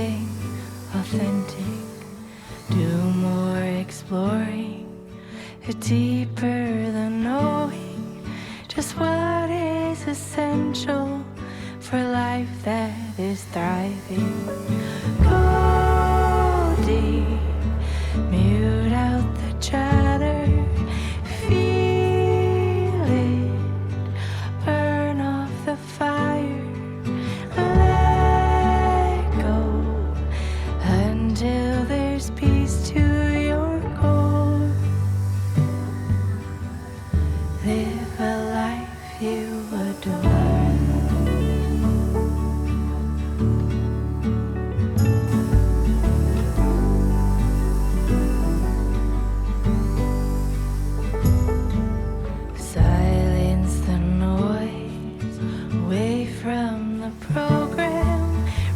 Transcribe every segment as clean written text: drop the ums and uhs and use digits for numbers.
living authentic. Do more exploring, deeper than knowing just what is essential for life that is thriving. Go deep, mute out the chatter, feel it, burn off the fire, let go until there's peace to your core. Live a life you adore. Silence the noise away from the program,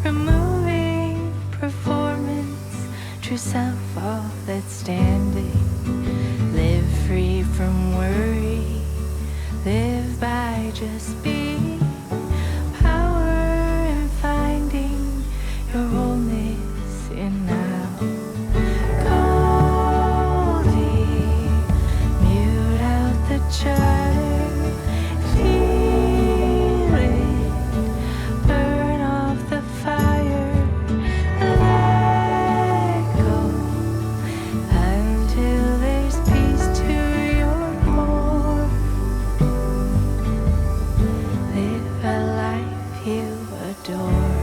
removing performance, true self, all that's standing. Live free from worry, live by just being, power in finding your wholeness in now. Go deep, mute out the chatter, feel it, burn off the fire, let go until there's peace to your core. Live a life you adore.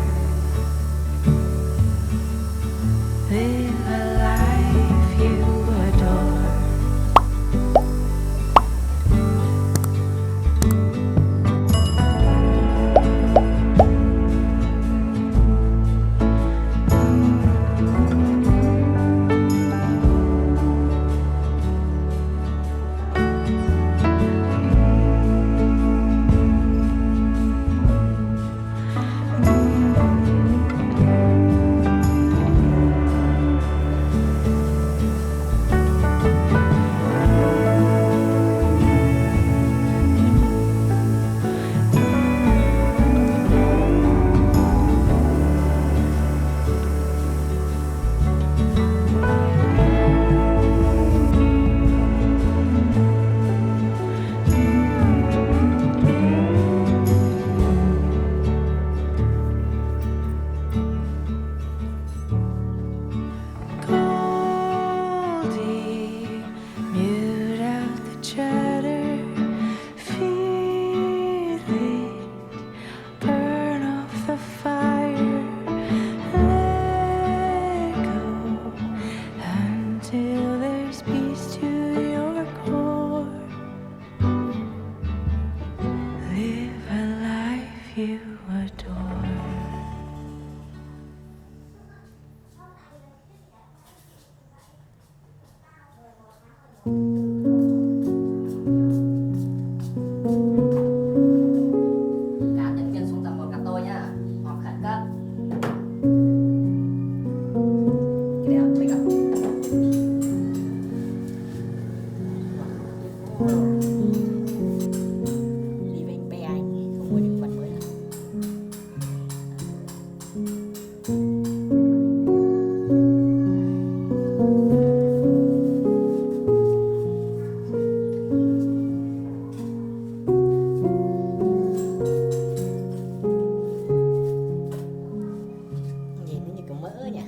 Live a life you adore. Goldie, mute out the chatter, feel it, burn off the fire, let go until there's peace to your core. Live a life you adore. Cả nhân viên xuống tầng 1 gặp tôi nha. Họp khẩn cấp. Cái đeo make up. Đi với anh Pe anh không mua những quần mới nữa. Nhìn nó như cái mỡ nhỉ.